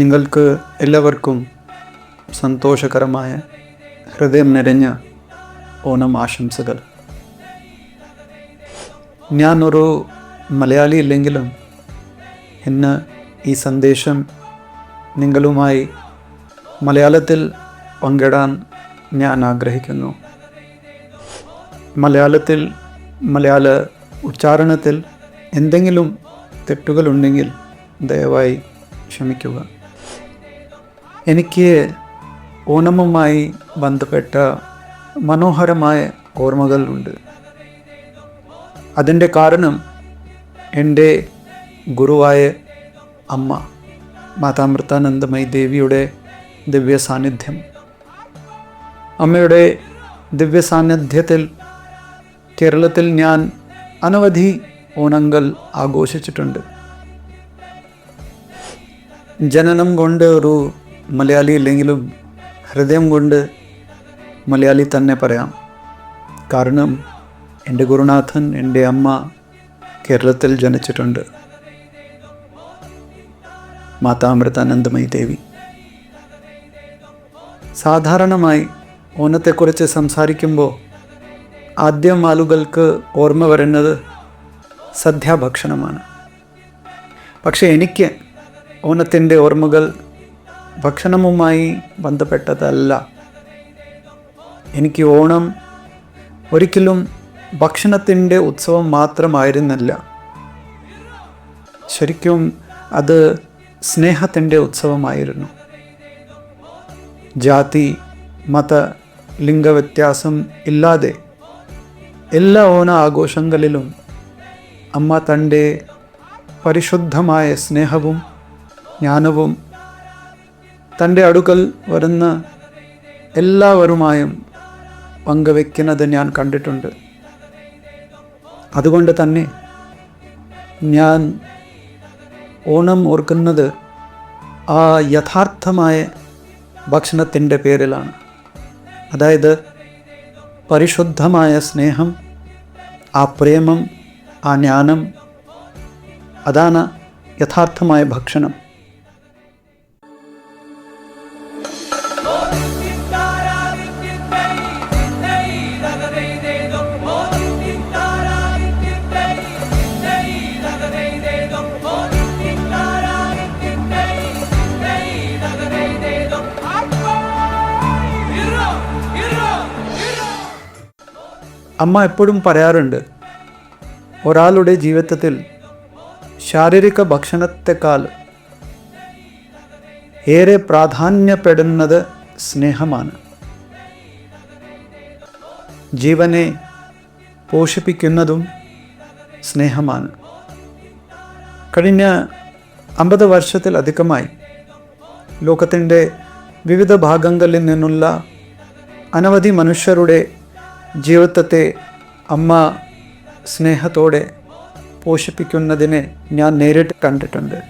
നിങ്ങൾക്ക് എല്ലാവർക്കും സന്തോഷകരമായ ഹൃദയം നിറഞ്ഞ ഓണം ആശംസകൾ. ഞാനൊരു മലയാളി ഇല്ലെങ്കിലും ഇന്ന് ഈ സന്ദേശം നിങ്ങളുമായി മലയാളത്തിൽ പങ്കിടാൻ ഞാൻ ആഗ്രഹിക്കുന്നു. മലയാള ഉച്ചാരണത്തിൽ എന്തെങ്കിലും തെറ്റുകളുണ്ടെങ്കിൽ ദയവായി ക്ഷമിക്കുക. എനിക്ക് ഓണമുമായി ബന്ധപ്പെട്ട മനോഹരമായ ഓർമ്മകളുണ്ട്. അതിൻ്റെ കാരണം എൻ്റെ ഗുരുവായ അമ്മ മാതാമൃതാനന്ദമയി ദേവിയുടെ ദിവ്യ സാന്നിധ്യം. അമ്മയുടെ ദിവ്യ സാന്നിധ്യത്തിൽ കേരളത്തിൽ ഞാൻ അനവധി ഓണങ്ങൾ ആഘോഷിച്ചിട്ടുണ്ട്. ജനനം കൊണ്ട് ഒരു മലയാളി ഇല്ലെങ്കിലും ഹൃദയം കൊണ്ട് മലയാളി തന്നെ പറയാം. കാരണം എൻ്റെ ഗുരുനാഥൻ, എൻ്റെ അമ്മ കേരളത്തിൽ ജനിച്ചിട്ടുണ്ട്, മാതാമൃതാനന്ദമയി ദേവി. സാധാരണമായി ഓണത്തെക്കുറിച്ച് സംസാരിക്കുമ്പോൾ ആദ്യം ആളുകൾക്ക് ഓർമ്മ വരുന്നത് സദ്യാഭക്ഷണമാണ്. പക്ഷേ എനിക്ക് ഓണത്തിൻ്റെ ഓർമ്മകൾ ഭക്ഷണവുമായി ബന്ധപ്പെട്ടതല്ല. എനിക്ക് ഓണം ഒരിക്കലും ഭക്ഷണത്തിൻ്റെ ഉത്സവം മാത്രമായിരുന്നില്ല. ശരിക്കും അത് സ്നേഹത്തിൻ്റെ ഉത്സവമായിരുന്നു. ജാതി, മത, ലിംഗവ്യത്യാസം ഇല്ലാതെ എല്ലാ ഓണ ആഘോഷങ്ങളിലും അമ്മ തൻ്റെ പരിശുദ്ധമായ സ്നേഹവും ജ്ഞാനവും തൻ്റെ അടുക്കൽ വരുന്ന എല്ലാവരുമായും പങ്കുവെക്കുന്നത് ഞാൻ കണ്ടിട്ടുണ്ട്. അതുകൊണ്ട് തന്നെ ഞാൻ ഓണം ഓർക്കുന്നത് ആ യഥാർത്ഥമായ ഭക്ഷണത്തിൻ്റെ പേരിലാണ്. അതായത് പരിശുദ്ധമായ സ്നേഹം, ആ പ്രേമം, ആ ജ്ഞാനം, അതാണ് യഥാർത്ഥമായ ഭക്ഷണം. അമ്മ എപ്പോഴും പറയാറുണ്ട്, ഒരാളുടെ ജീവിതത്തിൽ ശാരീരിക ഭക്ഷണത്തെക്കാൾ ഏറെ പ്രാധാന്യപ്പെടുന്നത് സ്നേഹമാണ്. ജീവനെ പോഷിപ്പിക്കുന്നതും സ്നേഹമാണ്. കഴിഞ്ഞ 50 വർഷത്തിലധികമായി ലോകത്തിൻ്റെ വിവിധ ഭാഗങ്ങളിൽ നിന്നുള്ള അനവധി മനുഷ്യരുടെ ജീവിതത്തെ അമ്മ സ്നേഹത്തോടെ പോഷിപ്പിക്കുന്നതിനെ ഞാൻ നേരിട്ട് കണ്ടിട്ടുണ്ട്.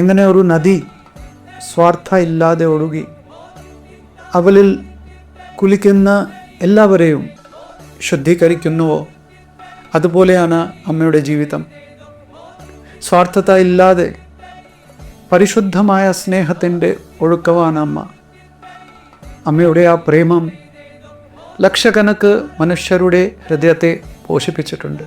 എങ്ങനെ ഒരു നദി സ്വാർത്ഥ ഇല്ലാതെ ഒഴുകി അവളിൽ കുളിക്കുന്ന എല്ലാവരെയും ശുദ്ധീകരിക്കുന്നുവോ, അതുപോലെയാണ് അമ്മയുടെ ജീവിതം. സ്വാർത്ഥത ഇല്ലാതെ പരിശുദ്ധമായ സ്നേഹത്തിൻ്റെ ഒഴുക്കമാണ് അമ്മ. അമ്മയുടെ ആ പ്രേമം ലക്ഷക്കണക്ക് മനുഷ്യരുടെ ഹൃദയത്തെ പോഷിപ്പിച്ചിട്ടുണ്ട്.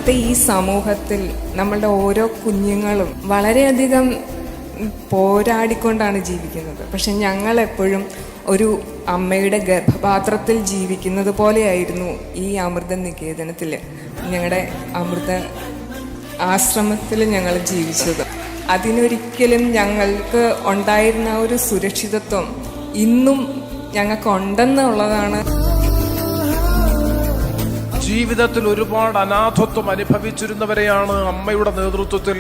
ഇന്നത്തെ ഈ സമൂഹത്തിൽ നമ്മളുടെ ഓരോ കുഞ്ഞുങ്ങളും വളരെയധികം പോരാടിക്കൊണ്ടാണ് ജീവിക്കുന്നത്. പക്ഷെ ഞങ്ങളെപ്പോഴും ഒരു അമ്മയുടെ ഗർഭപാത്രത്തിൽ ജീവിക്കുന്നത് പോലെയായിരുന്നു ഈ അമൃത നികേതനത്തിൽ, ഞങ്ങളുടെ അമൃത ആശ്രമത്തിൽ ഞങ്ങൾ ജീവിച്ചത്. അതിനൊരിക്കലും ഞങ്ങൾക്ക് ഉണ്ടായിരുന്ന ഒരു സുരക്ഷിതത്വം ഇന്നും ഞങ്ങൾക്കുണ്ടെന്നുള്ളതാണ്. ജീവിതത്തിൽ ഒരുപാട് അനാഥത്വം അനുഭവിച്ചിരുന്നവരെയാണ് അമ്മയുടെ നേതൃത്വത്തിൽ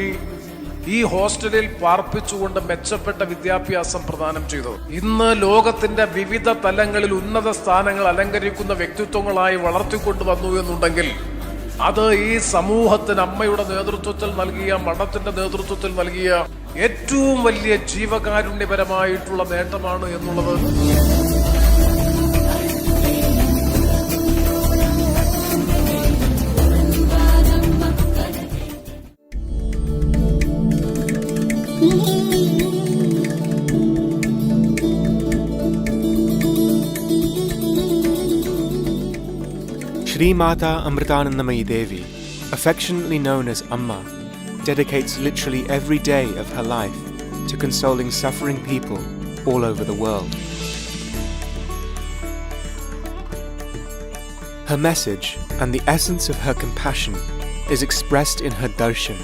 ഈ ഹോസ്റ്റലിൽ പാർപ്പിച്ചുകൊണ്ട് മെച്ചപ്പെട്ട വിദ്യാഭ്യാസം പ്രദാനം ചെയ്തത്. ഇന്ന് ലോകത്തിന്റെ വിവിധ തലങ്ങളിൽ ഉന്നത സ്ഥാനങ്ങൾ അലങ്കരിക്കുന്ന വ്യക്തിത്വങ്ങളായി വളർത്തിക്കൊണ്ടുവന്നു എന്നുണ്ടെങ്കിൽ അത് ഈ സമൂഹത്തിന് അമ്മയുടെ നേതൃത്വത്തിൽ നൽകിയ, മഠത്തിന്റെ നേതൃത്വത്തിൽ നൽകിയ ഏറ്റവും വലിയ ജീവകാരുണ്യപരമായിട്ടുള്ള നേട്ടമാണ് എന്നുള്ളത്. Sri Mata Amritanandamayi Devi, affectionately known as Amma, dedicates literally every day of her life to consoling suffering people all over the world. Her message and the essence of her compassion is expressed in her darshan,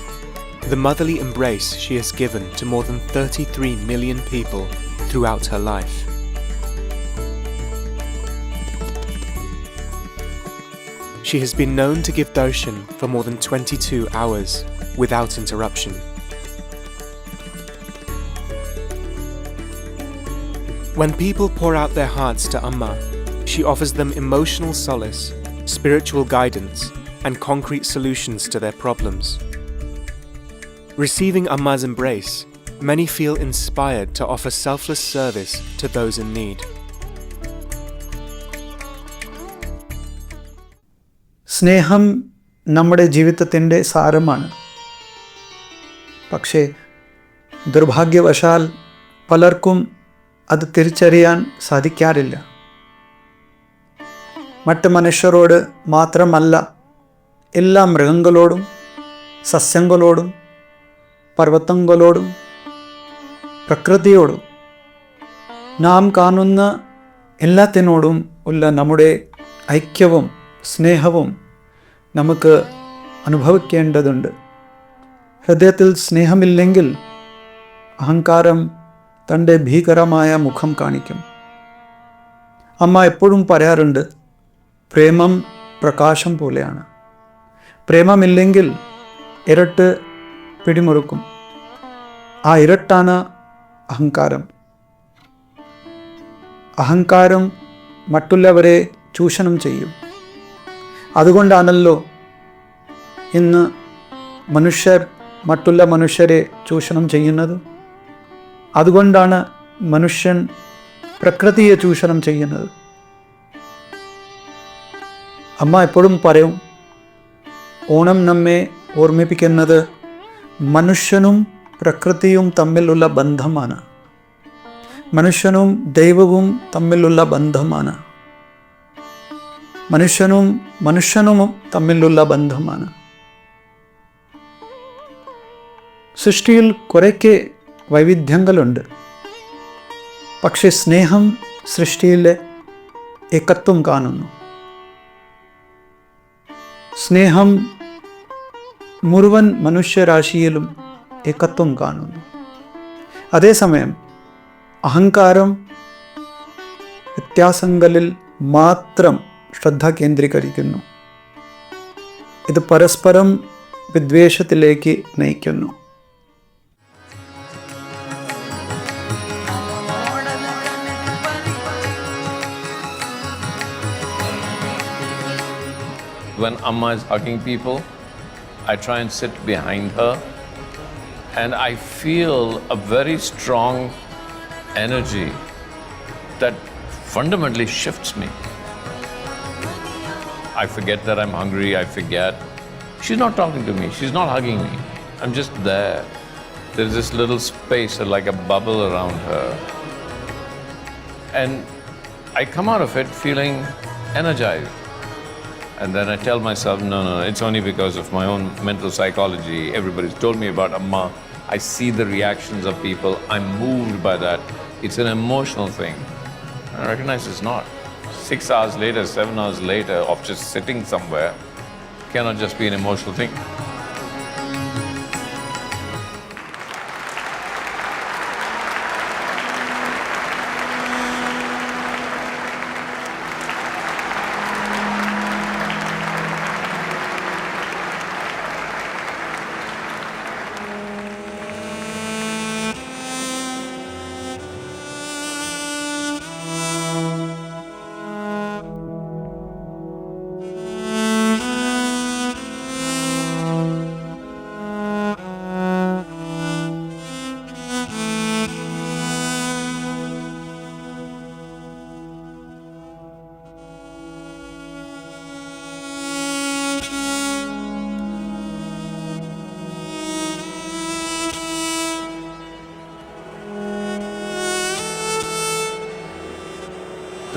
the motherly embrace she has given to more than 33 million people throughout her life. She has been known to give darshan for more than 22 hours without interruption. When people pour out their hearts to Amma, she offers them emotional solace, spiritual guidance, and concrete solutions to their problems. Receiving Amma's embrace, many feel inspired to offer selfless service to those in need. സ്നേഹം നമ്മുടെ ജീവിതത്തിൻ്റെ സാരമാണ്. പക്ഷേ ദുർഭാഗ്യവശാൽ പലർക്കും അത് തിരിച്ചറിയാൻ സാധിക്കാറില്ല. മറ്റ് മനുഷ്യരോട് മാത്രമല്ല, എല്ലാ മൃഗങ്ങളോടും സസ്യങ്ങളോടും പർവ്വതങ്ങളോടും പ്രകൃതിയോടും നാം കാണുന്ന എല്ലാത്തിനോടും ഉള്ള നമ്മുടെ ഐക്യവും സ്നേഹവും നമുക്ക് അനുഭവിക്കേണ്ടതുണ്ട്. ഹൃദയത്തിൽ സ്നേഹമില്ലെങ്കിൽ അഹങ്കാരം തൻ്റെ ഭീകരമായ മുഖം കാണിക്കും. അമ്മ എപ്പോഴും പറയാറുണ്ട്, പ്രേമം പ്രകാശം പോലെയാണ്. പ്രേമമില്ലെങ്കിൽ ഇരട്ട് പിടിമുറുക്കും. ആ ഇരട്ടാണ് അഹങ്കാരം. അഹങ്കാരം മറ്റുള്ളവരെ ചൂഷണം ചെയ്യും. അതുകൊണ്ടാണല്ലോ ഇന്ന് മനുഷ്യർ മറ്റുള്ള മനുഷ്യരെ ചൂഷണം ചെയ്യുന്നത്. അതുകൊണ്ടാണ് മനുഷ്യൻ പ്രകൃതിയെ ചൂഷണം ചെയ്യുന്നത്. അമ്മ എപ്പോഴും പറയും, ഓണം നമ്മെ ഓർമ്മിപ്പിക്കുന്നത് മനുഷ്യനും പ്രകൃതിയും തമ്മിലുള്ള ബന്ധമാണ്. മനുഷ്യനും ദൈവവും തമ്മിലുള്ള ബന്ധമാണ്. മനുഷ്യനും തമ്മിലുള്ള ബന്ധമാണ്. സൃഷ്ടിയിൽ കുറേയൊക്കെ വൈവിധ്യങ്ങളുണ്ട്. പക്ഷെ സ്നേഹം സൃഷ്ടിയിലെ ഏകത്വം കാണുന്നു. സ്നേഹം മുഴുവൻ മനുഷ്യരാശിയിലും ഏകത്വം കാണുന്നു. അതേസമയം അഹങ്കാരം വ്യത്യാസങ്ങളിൽ മാത്രം ശ്രദ്ധ കേന്ദ്രീകരിക്കുന്നു. ഇത് പരസ്പരം വിദ്വേഷത്തിലേക്ക് നയിക്കുന്നു. When Amma is hugging people, I try and sit behind her, and I feel a very strong energy that fundamentally shifts me. I forget that I'm hungry, I forget. She's not talking to me, she's not hugging me. I'm just there. There's this little space, like a bubble around her. And I come out of it feeling energized. And then I tell myself, no, it's only because of my own mental psychology. Everybody's told me about Amma. I see the reactions of people. I'm moved by that. It's an emotional thing. I recognize it's not. 6 hours later, 7 hours later, of just sitting somewhere, cannot just be an emotional thing.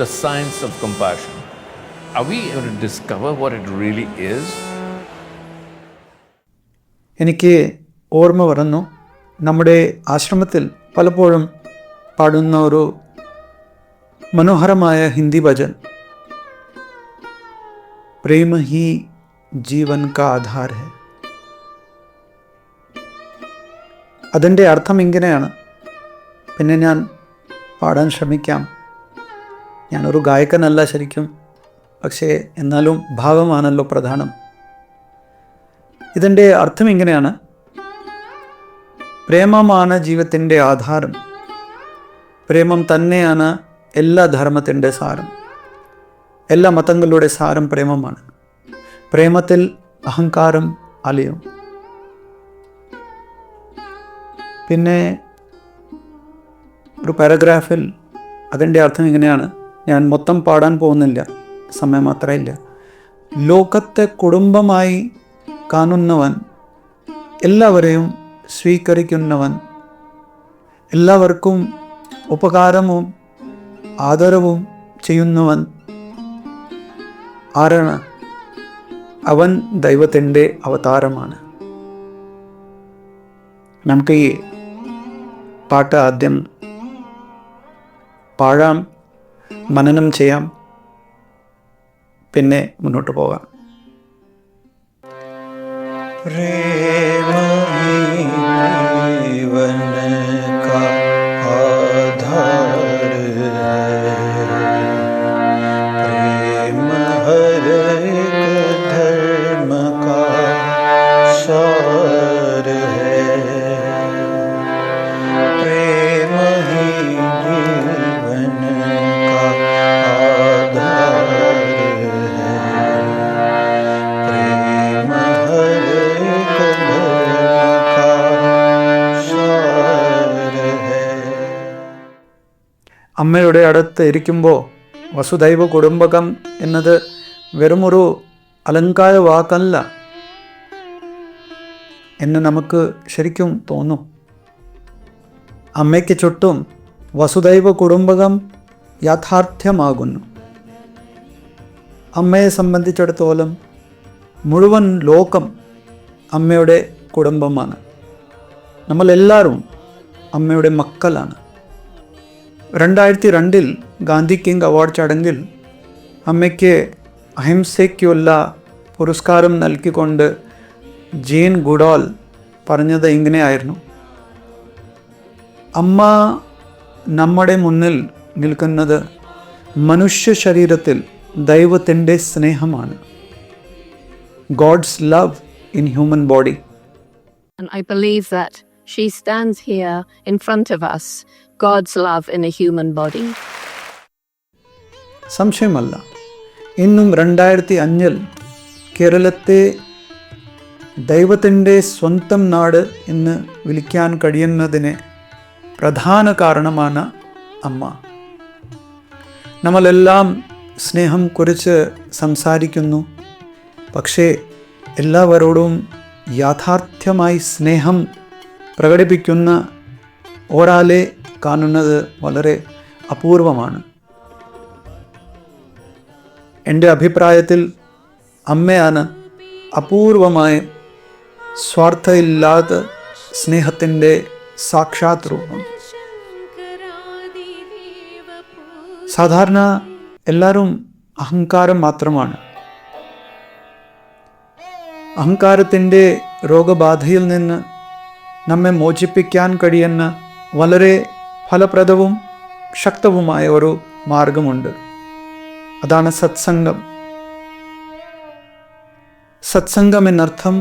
The science of compassion. Are we able to discover what it really is? എനിക്ക് ഓർമ്മ വരുന്നു, നമ്മുടെ ആശ്രമത്തിൽ പലപ്പോഴും പാടുന്ന ഒരു മനോഹരമായ ഹിന്ദി ഭജൻ, പ്രേമ he ജീവൻ കാ ആധാർ ഹെ. അതിൻ്റെ അർത്ഥം ഇങ്ങനെയാണ്. പിന്നെ ഞാൻ പാടാൻ ശ്രമിക്കാം. ഞാനൊരു ഗായകനല്ല ശരിക്കും, പക്ഷേ എന്നാലും ഭാവമാണല്ലോ പ്രധാനം. ഇതിൻ്റെ അർത്ഥം ഇങ്ങനെയാണ്: പ്രേമമാണ് ജീവിതത്തിൻ്റെ ആധാരം. പ്രേമം തന്നെയാണ് എല്ലാ ധർമ്മത്തിൻ്റെ സാരം. എല്ലാ മതങ്ങളുടെ സാരം പ്രേമമാണ്. പ്രേമത്തിൽ അഹങ്കാരം അലിയും. പിന്നെ ഒരു പാരഗ്രാഫിൽ അതിൻ്റെ അർത്ഥം ഇങ്ങനെയാണ്. ഞാൻ മൊത്തം പാടാൻ പോകുന്നില്ല, സമയം അത്രയില്ല. ലോകത്തെ കുടുംബമായി കാണുന്നവൻ, എല്ലാവരെയും സ്വീകരിക്കുന്നവൻ, എല്ലാവർക്കും ഉപകാരവും ആദരവും ചെയ്യുന്നവൻ ആരാണ്? അവൻ ദൈവത്തിൻ്റെ അവതാരമാണ്. നമുക്ക് ഈ പാട്ട് ആദ്യം പാടാം, മനനം ചെയ്യാം, പിന്നെ മുന്നോട്ട് പോകാം. അമ്മയുടെ അടുത്ത് ഇരിക്കുമ്പോൾ വസുദൈവ കുടുംബകം എന്നത് വെറുമൊരു അലങ്കാര വാക്കല്ല എന്ന് നമുക്ക് ശരിക്കും തോന്നും. അമ്മയ്ക്ക് ചുറ്റും വസുദൈവ കുടുംബകം യാഥാർത്ഥ്യമാകുന്നു. അമ്മയെ സംബന്ധിച്ചിടത്തോളം മുഴുവൻ ലോകം അമ്മയുടെ കുടുംബമാണ്. നമ്മളെല്ലാവരും അമ്മയുടെ മക്കളാണ്. 2002 ഗാന്ധി കിങ് അവാർഡ് ചടങ്ങിൽ അമ്മയ്ക്ക് അഹിംസയ്ക്കുള്ള പുരസ്കാരം നൽകിക്കൊണ്ട് ജെയിൻ ഗുഡാൽ പറഞ്ഞത് ഇങ്ങനെയായിരുന്നു: അമ്മ നമ്മുടെ മുന്നിൽ നിൽക്കുന്നത് മനുഷ്യ ശരീരത്തിൽ ദൈവത്തിൻ്റെ സ്നേഹമാണ്. God's love in human body. And I believe that she stands here in front of us, God's love in a human body. സംശയമല്ല, ഇന്നും 2005 കേരളത്തെ ദൈവത്തിൻ്റെ സ്വന്തം നാട് എന്ന് വിളിക്കാൻ കഴിയുന്നതിന് പ്രധാന കാരണമാണ് അമ്മ. നമ്മളെല്ലാം സ്നേഹം കുറിച്ച് സംസാരിക്കുന്നു, പക്ഷേ എല്ലാവരോടും യാഥാർത്ഥ്യമായി സ്നേഹം പ്രകടിപ്പിക്കുന്ന ഒരാളെ കാണുന്നത് വളരെ അപൂർവമാണ്. എൻ്റെ അഭിപ്രായത്തിൽ അമ്മയാണ് അപൂർവമായ സ്വാർത്ഥമില്ലാത്ത സ്നേഹത്തിൻ്റെ സാക്ഷാത് രൂപം. സാധാരണ എല്ലാവരും അഹങ്കാരം മാത്രമാണ്. അഹങ്കാരത്തിൻ്റെ രോഗബാധയിൽ നിന്ന് നമ്മെ മോചിപ്പിക്കാൻ കഴിയുന്ന വളരെ ഫലപ്രദവും ശക്തവുമായ ഒരു മാർഗമുണ്ട്. അതാണ് സത്സംഗം. സത്സംഗം എന്നർത്ഥം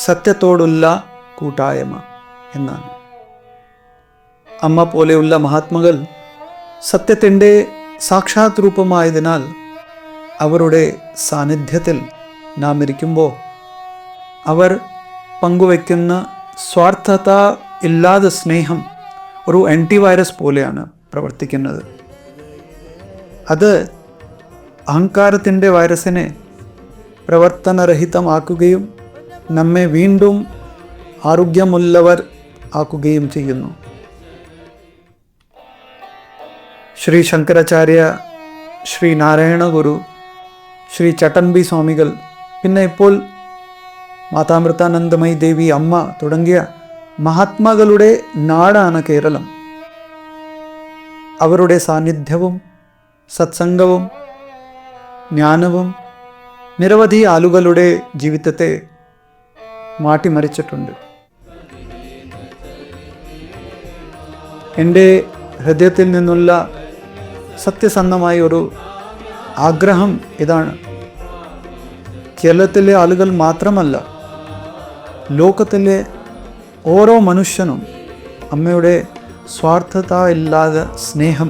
സത്യത്തോടുള്ള കൂട്ടായ്മ എന്നാണ്. അമ്മ പോലെയുള്ള മഹാത്മകൾ സത്യത്തിൻ്റെ സാക്ഷാത് രൂപമായതിനാൽ അവരുടെ സാന്നിധ്യത്തിൽ നാം ഇരിക്കുമ്പോൾ അവർ പങ്കുവയ്ക്കുന്ന സ്വാർത്ഥത ഇല്ലാതെ സ്നേഹം ഒരു ആൻറ്റിവൈറസ് പോലെയാണ് പ്രവർത്തിക്കുന്നത്. അത് അഹങ്കാരത്തിൻ്റെ വൈറസിനെ പ്രവർത്തനരഹിതമാക്കുകയും നമ്മെ വീണ്ടും ആരോഗ്യമുള്ളവർ ആക്കുകയും ചെയ്യുന്നു. ശ്രീ ശങ്കരാചാര്യ, ശ്രീ നാരായണ ഗുരു, ശ്രീ ചട്ടമ്പി സ്വാമികൾ, പിന്നെ ഇപ്പോൾ മാതാമൃതാനന്ദമയി ദേവി അമ്മ തുടങ്ങിയ മഹാത്മാക്കളുടെ നാടാണ് കേരളം. അവരുടെ സാന്നിധ്യവും സത്സംഗവും ജ്ഞാനവും നിരവധി ആളുകളുടെ ജീവിതത്തെ മാറ്റിമറിച്ചിട്ടുണ്ട്. എൻ്റെ ഹൃദയത്തിൽ നിന്നുള്ള സത്യസന്ധമായ ഒരു ആഗ്രഹം ഇതാണ്. കേരളത്തിലെ ആളുകൾ മാത്രമല്ല, ലോകത്തിലെ ഓരോ മനുഷ്യനും അമ്മയുടെ സ്വാർത്ഥത ഇല്ലാതെ സ്നേഹം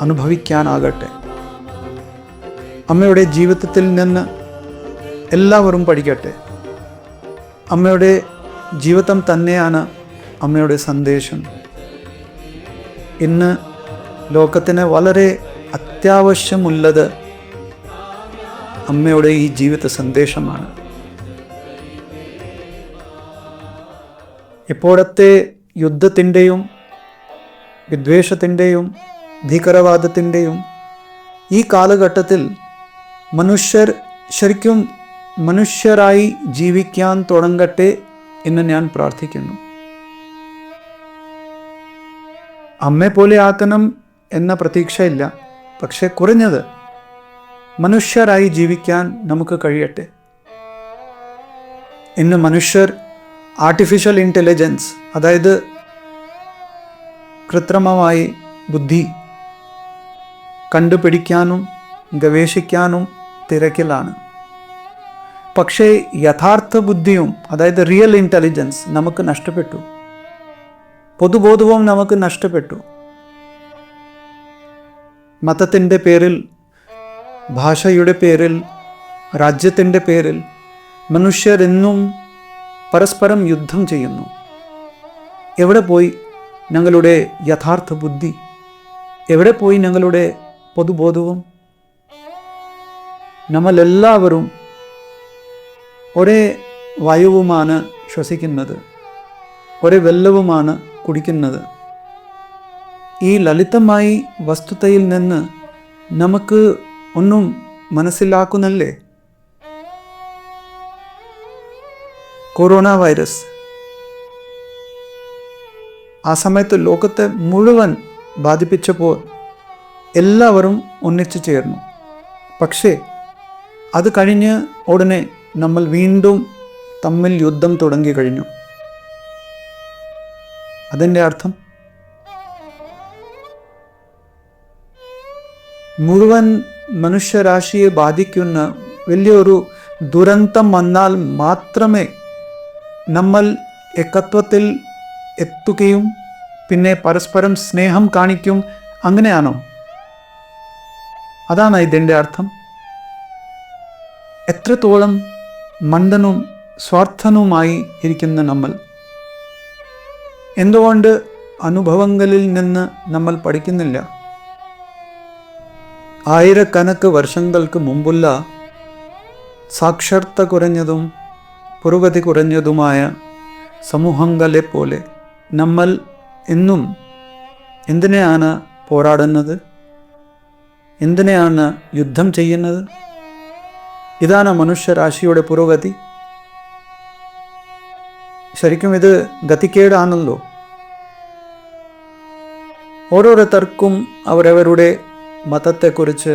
അനുഭവിക്കാനാകട്ടെ. അമ്മയുടെ ജീവിതത്തിൽ നിന്ന് എല്ലാവരും പഠിക്കട്ടെ. അമ്മയുടെ ജീവിതം തന്നെയാണ് അമ്മയുടെ സന്ദേശം. ഇന്ന് ലോകത്തിന് വളരെ അത്യാവശ്യമുള്ളത് അമ്മയുടെ ഈ ജീവിത സന്ദേശമാണ്. ഇപ്പോഴത്തെ യുദ്ധത്തിൻ്റെയും വിദ്വേഷത്തിൻ്റെയും ഭീകരവാദത്തിൻ്റെയും ഈ കാലഘട്ടത്തിൽ മനുഷ്യർ ശരിക്കും മനുഷ്യരായി ജീവിക്കാൻ തുടങ്ങട്ടെ എന്ന് ഞാൻ പ്രാർത്ഥിക്കുന്നു. അമ്മയെ പോലെ ആക്കണം എന്ന പ്രതീക്ഷയില്ല, പക്ഷെ കുറഞ്ഞത് മനുഷ്യരായി ജീവിക്കാൻ നമുക്ക് കഴിയട്ടെ. ഇന്ന് മനുഷ്യർ ആർട്ടിഫിഷ്യൽ ഇൻ്റലിജൻസ്, അതായത് കൃത്രിമമായി ബുദ്ധി കണ്ടുപിടിക്കാനും ഗവേഷിക്കാനും തിരക്കിലാണ്. പക്ഷേ യഥാർത്ഥ ബുദ്ധിയും, അതായത് റിയൽ ഇൻ്റലിജൻസ് നമുക്ക് നഷ്ടപ്പെട്ടു. പൊതുബോധവും നമുക്ക് നഷ്ടപ്പെട്ടു. മതത്തിൻ്റെ പേരിൽ, ഭാഷയുടെ പേരിൽ, രാജ്യത്തിൻ്റെ പേരിൽ മനുഷ്യർ എന്നും പരസ്പരം യുദ്ധം ചെയ്യുന്നു. എവിടെ പോയി ഞങ്ങളുടെ യഥാർത്ഥ ബുദ്ധി? എവിടെ പോയി ഞങ്ങളുടെ പൊതുബോധവും? നമ്മളെല്ലാവരും ഒരേ വായുവുമാണ് ശ്വസിക്കുന്നത്, ഒരേ വെള്ളവുമാണ് കുടിക്കുന്നത്. ഈ ലളിതമായി വസ്തുതയിൽ നിന്ന് നമുക്ക് ഒന്നും മനസ്സിലാക്കുന്നില്ലേ? കൊറോണ വൈറസ് ആ സമയത്ത് ലോകത്തെ മുഴുവൻ ബാധിപ്പിച്ചപ്പോൾ എല്ലാവരും ഒന്നിച്ചു ചേർന്നു. പക്ഷേ അത് കഴിഞ്ഞ് ഉടനെ നമ്മൾ വീണ്ടും തമ്മിൽ യുദ്ധം തുടങ്ങി കഴിഞ്ഞു. അതിൻ്റെ അർത്ഥം മുഴുവൻ മനുഷ്യരാശിയെ ബാധിക്കുന്ന വലിയൊരു ദുരന്തം വന്നാൽ മാത്രമേ നമ്മൾ ഏകത്വത്തിൽ എത്തുകയും പിന്നെ പരസ്പരം സ്നേഹം കാണിക്കും, അങ്ങനെയാണോ? അതാണ് ഇതിൻ്റെ അർത്ഥം. എത്രത്തോളം മന്ദനും സ്വാർത്ഥനുമായി ഇരിക്കുന്ന നമ്മൾ, എന്തുകൊണ്ട് അനുഭവങ്ങളിൽ നിന്ന് നമ്മൾ പഠിക്കുന്നില്ല? ആയിരക്കണക്ക് വർഷങ്ങൾക്ക് മുമ്പുള്ള സാക്ഷരത കുറഞ്ഞതും പുരോഗതി കുറഞ്ഞതുമായ സമൂഹങ്ങളെ പോലെ നമ്മൾ ഇന്നും എന്തിനെയാണ് പോരാടുന്നത്? എന്തിനെയാണ് യുദ്ധം ചെയ്യുന്നത്? ഇതാണ് മനുഷ്യരാശിയുടെ പുരോഗതി. ശരിക്കും ഇത് ഗതികേടാണല്ലോ. ഓരോരുത്തർക്കും അവരവരുടെ മതത്തെക്കുറിച്ച്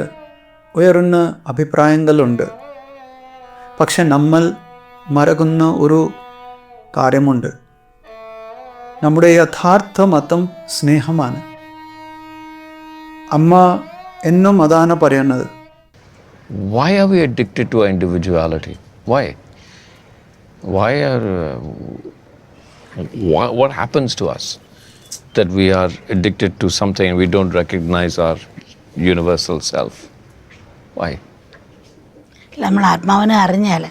ഉയർന്ന അഭിപ്രായങ്ങളുണ്ട്. പക്ഷെ നമ്മൾ മറക്കുന്ന ഒരു കാര്യമുണ്ട്. നമ്മുടെ യഥാർത്ഥ മതം സ്നേഹമാണ്. അമ്മ എന്നും അതാണ് പറയുന്നത്. Why are we addicted to our individuality? Why? What happens to us that we are addicted to something and we don't recognize our universal self? Why? നമ്മൾ ആത്മാവിനെ അറിഞ്ഞാൽ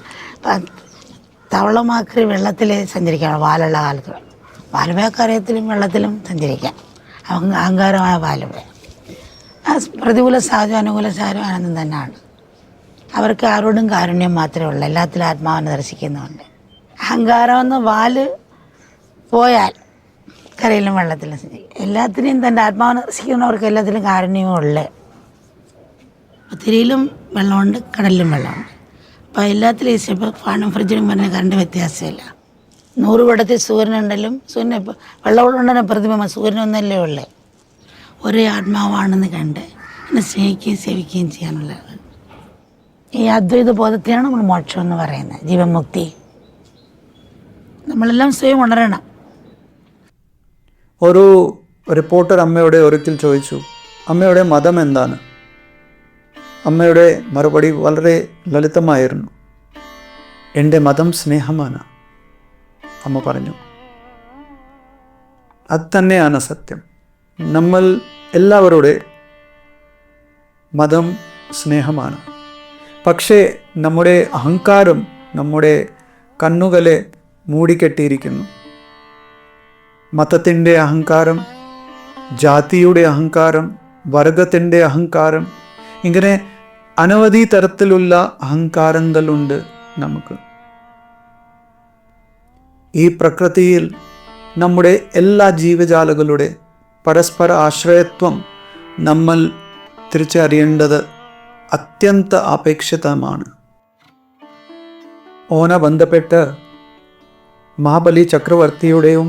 തവളമാക്രി വെള്ളത്തിൽ സഞ്ചരിക്കണം. വാലുള്ള കാലത്ത് വാലുവക്കരയത്തിലും വെള്ളത്തിലും സഞ്ചരിക്കാം. അഹങ്കാരമായ വാലുവ പ്രതികൂല സാഹചര്യം അനുകൂല സാഹചര്യം ആനന്ദം തന്നെയാണ്. അവർക്ക് ആരോടും കാരുണ്യം മാത്രമേ ഉള്ളൂ. എല്ലാത്തിലും ആത്മാവിനെ ദർശിക്കുന്നുണ്ട്. അഹങ്കാരമെന്ന് വാല് പോയാൽ കരയിലും വെള്ളത്തിലും സഞ്ചരിക്കും. എല്ലാത്തിനെയും തൻ്റെ ആത്മാവിനെ ദർശിക്കുന്നവർക്ക് എല്ലാത്തിലും കാരുണ്യമേ ഉള്ളേ. ഒത്തിരിയിലും വെള്ളമുണ്ട്, കടലിലും വെള്ളമുണ്ട്. അപ്പോൾ എല്ലാത്തിലും ഇപ്പോൾ ഫാനും ഫ്രിഡ്ജിനും പറഞ്ഞ കറണ്ട് വ്യത്യാസമില്ല. 100 വടത്തിൽ സൂര്യനുണ്ടെങ്കിലും സൂര്യനെ വെള്ളമുണ്ടെന്ന പ്രതിബിംബം സൂര്യനൊന്നല്ലേ ഉള്ളേ. ഒരേ ആത്മാവാണെന്ന് കണ്ട് എന്നെ സ്നേഹിക്കുകയും സേവിക്കുകയും ചെയ്യാനുള്ളത്. ഈ അദ്വൈത ബോധത്തെയാണ് നമ്മൾ മോക്ഷം എന്ന് പറയുന്നത്, ജീവൻമുക്തി. നമ്മളെല്ലാം സ്വയം ഉണരണം. ഒരു റിപ്പോർട്ടർ അമ്മയോട് ഒരിക്കൽ ചോദിച്ചു, അമ്മയുടെ മതം എന്താണ്? അമ്മയുടെ മറുപടി വളരെ ലളിതമായിരുന്നു. എൻ്റെ മതം സ്നേഹമാണ്. അമ്മ പറഞ്ഞു. അത് തന്നെയാണ് സത്യം. നമ്മൾ എല്ലാവരുടെ മതം സ്നേഹമാണ്. പക്ഷേ നമ്മുടെ അഹങ്കാരം നമ്മുടെ കണ്ണുകളെ മൂടിക്കെട്ടിയിരിക്കുന്നു. മതത്തിൻ്റെ അഹങ്കാരം, ജാതിയുടെ അഹങ്കാരം, വർഗത്തിൻ്റെ അഹങ്കാരം, ഇങ്ങനെ അനവധി തരത്തിലുള്ള അഹങ്കാരങ്ങളുണ്ട് നമുക്ക്. ഈ പ്രകൃതിയിൽ നമ്മുടെ എല്ലാ ജീവജാലങ്ങളുടെ പരസ്പര ആശ്രയത്വം നമ്മൾ തിരിച്ചറിയേണ്ടത് അത്യന്ത അപേക്ഷിതമാണ്. ഓന ബന്ധപ്പെട്ട് മഹാബലി ചക്രവർത്തിയുടെയും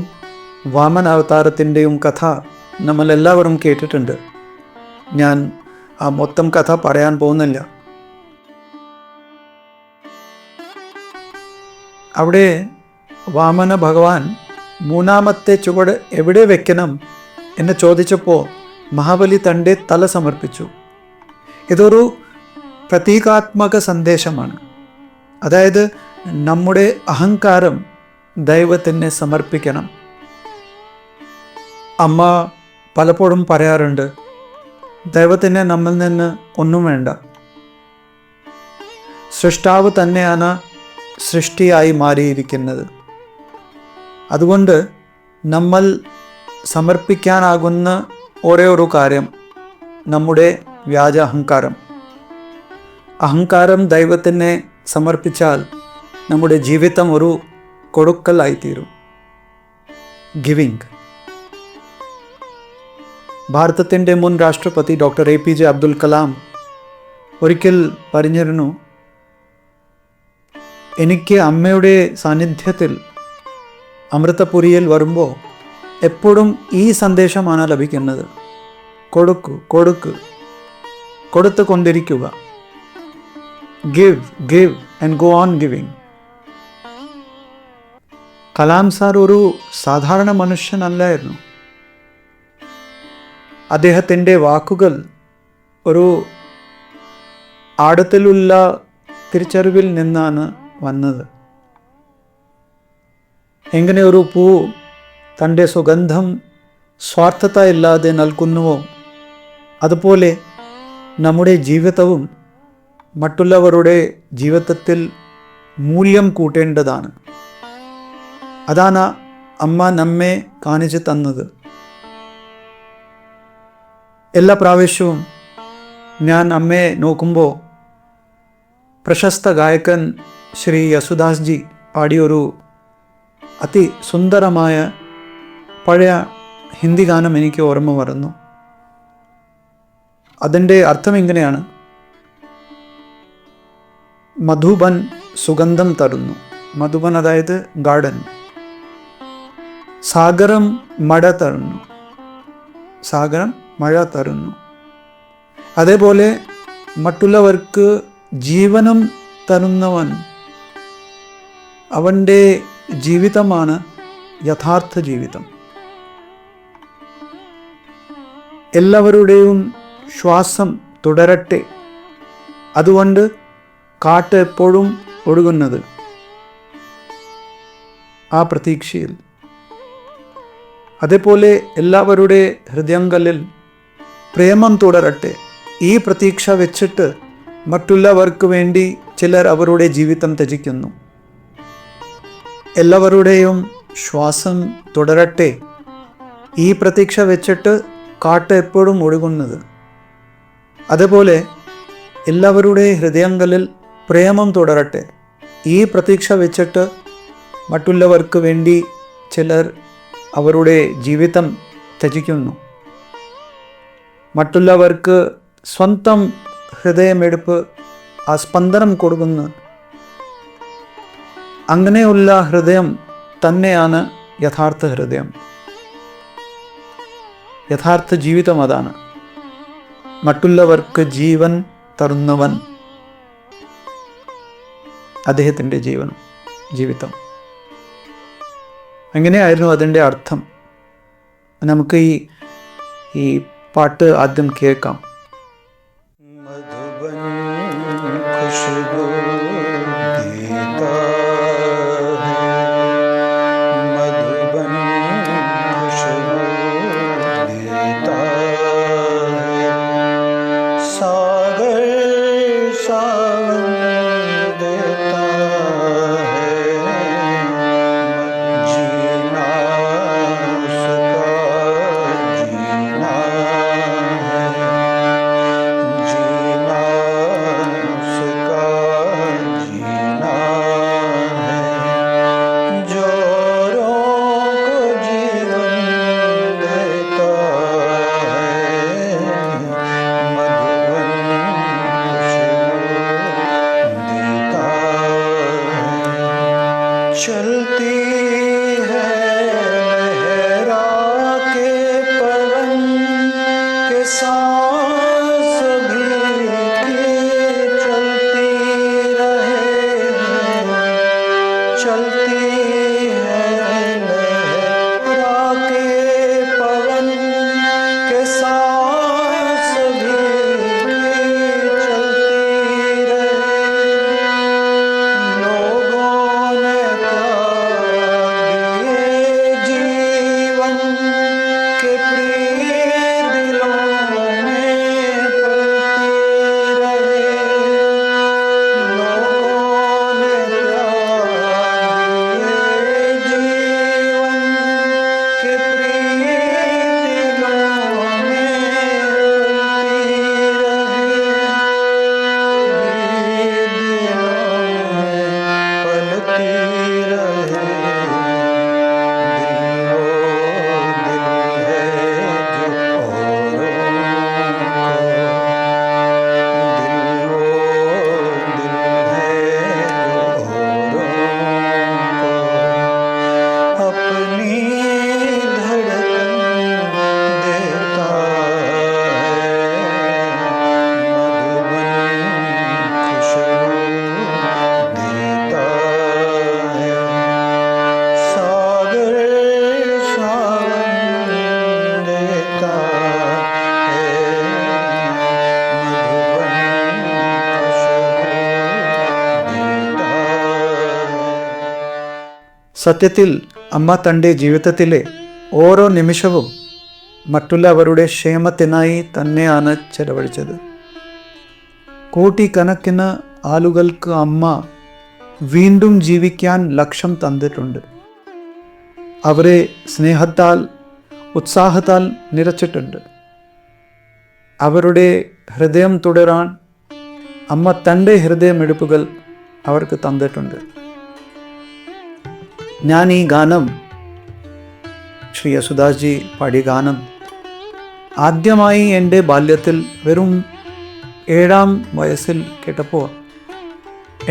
വാമന അവതാരത്തിൻ്റെയും കഥ നമ്മളെല്ലാവരും കേട്ടിട്ടുണ്ട്. ഞാൻ ആ മൊത്തം കഥ പറയാൻ പോകുന്നില്ല. അവിടെ വാമന ഭഗവാൻ 3ാമത്തെ ചുവട് എവിടെ വെക്കണം എന്ന് ചോദിച്ചപ്പോൾ മഹാബലി തൻ്റെ തല സമർപ്പിച്ചു. ഇതൊരു പ്രതീകാത്മക സന്ദേശമാണ്. അതായത് നമ്മുടെ അഹങ്കാരം ദൈവത്തിനെ സമർപ്പിക്കണം. അമ്മ പലപ്പോഴും പറയാറുണ്ട്, ദൈവത്തിന് നമ്മിൽ നിന്ന് ഒന്നും വേണ്ട. സൃഷ്ടാവ് തന്നെയാണ് സൃഷ്ടിയായി മാറിയിരിക്കുന്നത്. അതുകൊണ്ട് നമ്മൾ സമർപ്പിക്കാനാകുന്ന ഒരേ ഒരു കാര്യം നമ്മുടെ വ്യാജ അഹങ്കാരം. അഹങ്കാരം ദൈവത്തിനെ സമർപ്പിച്ചാൽ നമ്മുടെ ജീവിതം ഒരു കൊടുക്കലായിത്തീരും. ഗിവിങ്. ഭാരതത്തിൻ്റെ മുൻ രാഷ്ട്രപതി ഡോക്ടർ APJ അബ്ദുൽ കലാം ഒരിക്കൽ പറഞ്ഞിരുന്നു, എനിക്ക് അമ്മയുടെ സാന്നിധ്യത്തിൽ അമൃതപുരിയിൽ വരുമ്പോൾ എപ്പോഴും ഈ സന്ദേശമാണ് ലഭിക്കുന്നത്. കൊടുക്കൂ, കൊടുക്കൂ, കൊടുത്തു കൊണ്ടിരിക്കുക. Give, give and go on giving. Kalam sir ഒരു സാധാരണ മനുഷ്യനല്ലായിരുന്നു. അദ്ദേഹത്തിൻ്റെ വാക്കുകൾ ഒരു ആഴത്തിലുള്ള തിരിച്ചറിവിൽ നിന്നാണ് വന്നത്. എങ്ങനെ ഒരു പൂ തൻ്റെ സുഗന്ധം സ്വാർത്ഥത ഇല്ലാതെ നൽകുന്നുവോ, അതുപോലെ നമ്മുടെ ജീവിതവും മറ്റുള്ളവരുടെ ജീവിതത്തിൽ മൂല്യം കൂട്ടേണ്ടതാണ്. അതാണ് അമ്മ നമ്മെ കാണിച്ചു തന്നത്. എല്ലാ പ്രാവശ്യവും ഞാൻ അമ്മയെ നോക്കുമ്പോൾ പ്രശസ്ത ഗായകൻ ശ്രീ യേശുദാസ് ജി പാടിയൊരു അതിസുന്ദരമായ പഴയ ഹിന്ദി ഗാനം എനിക്ക് ഓർമ്മ വരുന്നു. അതിൻ്റെ അർത്ഥം ഇങ്ങനെയാണ്: മധുബൻ സുഗന്ധം തരുന്നു. മധുബൻ അതായത് ഗാർഡൻ. സാഗരം മഴ തരുന്നു. സാഗരം മഴ തരുന്നു. അതേപോലെ മറ്റുള്ളവർക്ക് ജീവനം തരുന്നവൻ, അവൻ്റെ ജീവിതമാണ് യഥാർത്ഥ ജീവിതം. എല്ലാവരുടെയും ശ്വാസം തുടരട്ടെ, അതുകൊണ്ട് കാറ്റ് എപ്പോഴും ഒഴുകുന്നത്, ആ പ്രതീക്ഷയിൽ. അതേപോലെ എല്ലാവരുടെ ഹൃദയങ്ങളിൽ പ്രേമം തുടരട്ടെ, ഈ പ്രതീക്ഷ വെച്ചിട്ട് മറ്റുള്ളവർക്ക് വേണ്ടി ചിലർ അവരുടെ ജീവിതം ത്യജിക്കുന്നു. എല്ലാവരുടെയും ശ്വാസം തുടരട്ടെ, ഈ പ്രതീക്ഷ വെച്ചിട്ട് കാറ്റ് എപ്പോഴും ഒഴുകുന്നത്. അതുപോലെ എല്ലാവരുടെ ഹൃദയങ്ങളിൽ പ്രേമം തുടരട്ടെ, ഈ പ്രതീക്ഷ വെച്ചിട്ട് മറ്റുള്ളവർക്ക് വേണ്ടി ചിലർ അവരുടെ ജീവിതം ത്യജിക്കുന്നു. മറ്റുള്ളവർക്ക് സ്വന്തം ഹൃദയമെടുപ്പ്, ആ സ്പന്ദനം കൊടുക്കുന്നു. അങ്ങനെയുള്ള ഹൃദയം തന്നെയാണ് യഥാർത്ഥ ഹൃദയം. യഥാർത്ഥ ജീവിതം അതാണ്. മറ്റുള്ളവർക്ക് ജീവൻ തരുന്നവൻ, അദ്ദേഹത്തിൻ്റെ ജീവിതം. അങ്ങനെയായിരുന്നു അതിൻ്റെ അർത്ഥം. നമുക്ക് ഈ പാട്ട് ആദ്യം കേൾക്കാം. മധുബൻ ഖുശ്ബൂ ദേതാ ഹൈ, മധുബൻ ഖുശ്ബൂ ദേതാ ഹൈ, സാഗർ സാवन देता है, जीना उसका जीना है, जीना उसका जीना है, जोरों को जीवन देता है, मधुबन देता है। चलती है लहरा के पवन के सांस भी की, चलती रहे, चलती है लहरा के पवन के सांस भी की, चलती रहे। लोगों ने त्याग दिए जीवन के प्रिय दिलों में पलती रहे। लोगों ने त्याग दिए जीवन के प्रिय दिलों में पलती रहे। अपनी धड़कन देता है, मधुबन खुशबू देता है, सागर सावन देता है, मधुबन खुशबू देता है. സത്യത്തിൽ അമ്മ തൻ്റെ ജീവിതത്തിലെ ഓരോ നിമിഷവും മറ്റുള്ളവരുടെ ക്ഷേമത്തിനായി തന്നെയാണ് ചെലവഴിച്ചത്. കോടിക്കണക്കിന് ആളുകൾക്ക് അമ്മ വീണ്ടും ജീവിക്കാൻ ലക്ഷ്യം തന്നിട്ടുണ്ട്. അവരെ സ്നേഹത്താൽ, ഉത്സാഹത്താൽ നിറച്ചിട്ടുണ്ട്. അവരുടെ ഹൃദയം തുടരാൻ അമ്മ തൻ്റെ ഹൃദയമെടുപ്പുകൾ അവർക്ക് തന്നിട്ടുണ്ട്. ഞാൻ ഈ ഗാനം, ശ്രീ യേശുദാസ് ജി പാടിയ ഗാനം ആദ്യമായി എൻ്റെ ബാല്യത്തിൽ വെറും 7ാം വയസ്സിൽ കേട്ടപ്പോൾ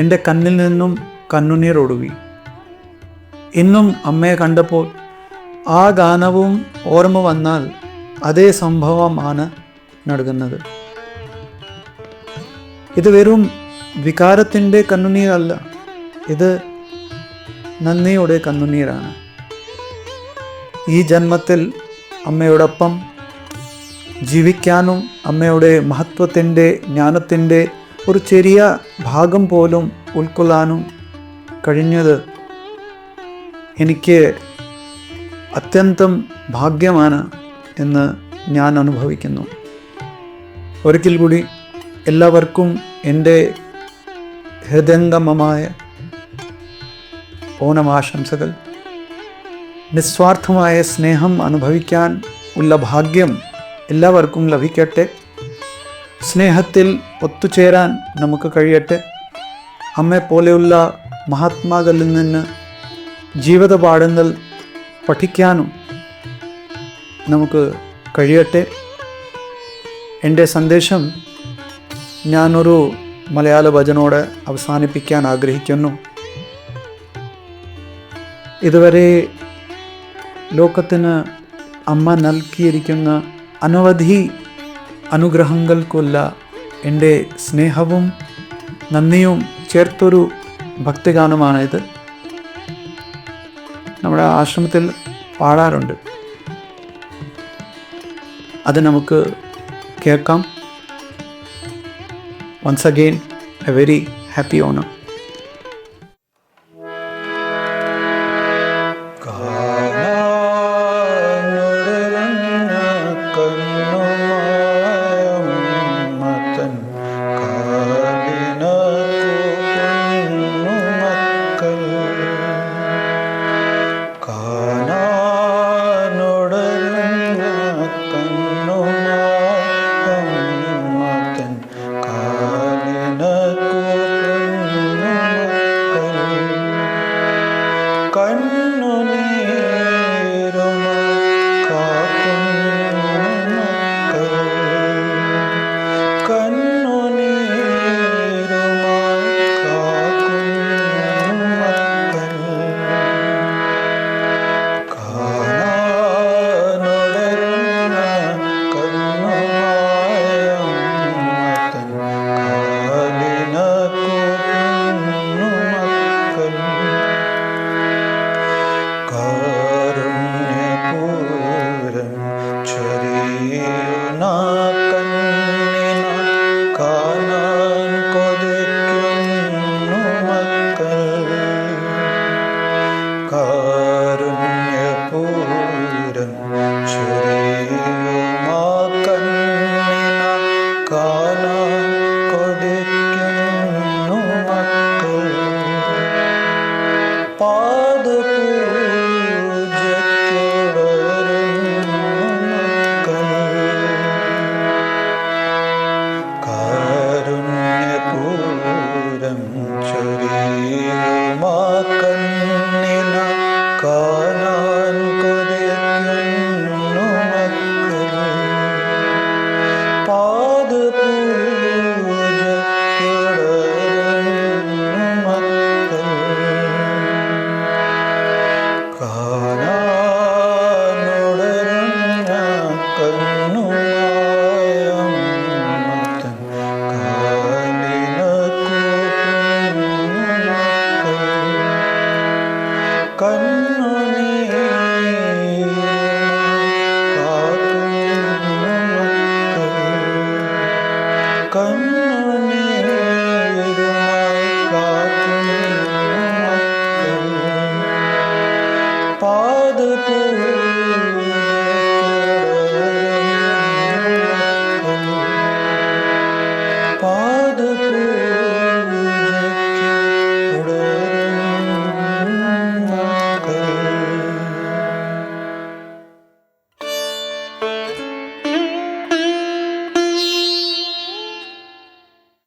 എൻ്റെ കണ്ണിൽ നിന്നും കണ്ണുനീർ ഒഴുകി. ഇന്നും അമ്മയെ കണ്ടപ്പോൾ ആ ഗാനവും ഓർമ്മ വന്നാൽ അതേ സംഭവമാണ് നൽകുന്നത്. ഇത് വെറും വികാരത്തിൻ്റെ കണ്ണുനീരല്ല, ഇത് നന്ദിയുടെ കണ്ണുനീരാണ്. ഈ ജന്മത്തിൽ അമ്മയോടൊപ്പം ജീവിക്കാനും അമ്മയുടെ മഹത്വത്തിൻ്റെ ജ്ഞാനത്തിൻ്റെ ഒരു ചെറിയ ഭാഗം പോലും ഉൾക്കൊള്ളാനും കഴിഞ്ഞത് എനിക്ക് അത്യന്തം ഭാഗ്യമാണ് എന്ന് ഞാൻ അനുഭവിക്കുന്നു. ഒരിക്കൽ കൂടി എല്ലാവർക്കും എൻ്റെ ഹൃദയംഗമമായ ഓണമാശംസകൾ. നിസ്വാർത്ഥമായ സ്നേഹം അനുഭവിക്കാൻ ഉള്ള ഭാഗ്യം എല്ലാവർക്കും ലഭിക്കട്ടെ. സ്നേഹത്തിൽ ഒത്തുചേരാൻ നമുക്ക് കഴിയട്ടെ. അമ്മയെപ്പോലെയുള്ള മഹാത്മാക്കളിൽ നിന്ന് ജീവിത പാഠങ്ങൾ പഠിക്കാനും നമുക്ക് കഴിയട്ടെ. എൻ്റെ സന്ദേശം ഞാനൊരു മലയാള ഭജനോടെ അവസാനിപ്പിക്കാൻ ആഗ്രഹിക്കുന്നു. ഇതുവരെ ലോകത്തിന് അമ്മ നൽകിയിരിക്കുന്ന അനവധി അനുഗ്രഹങ്ങൾക്കുള്ള എൻ്റെ സ്നേഹവും നന്ദിയും ചേർത്തൊരു ഭക്തിഗാനമാണിത്. നമ്മുടെ ആശ്രമത്തിൽ പാടാറുണ്ട്. അത് നമുക്ക് കേൾക്കാം. Once again a very happy Onam. Canaan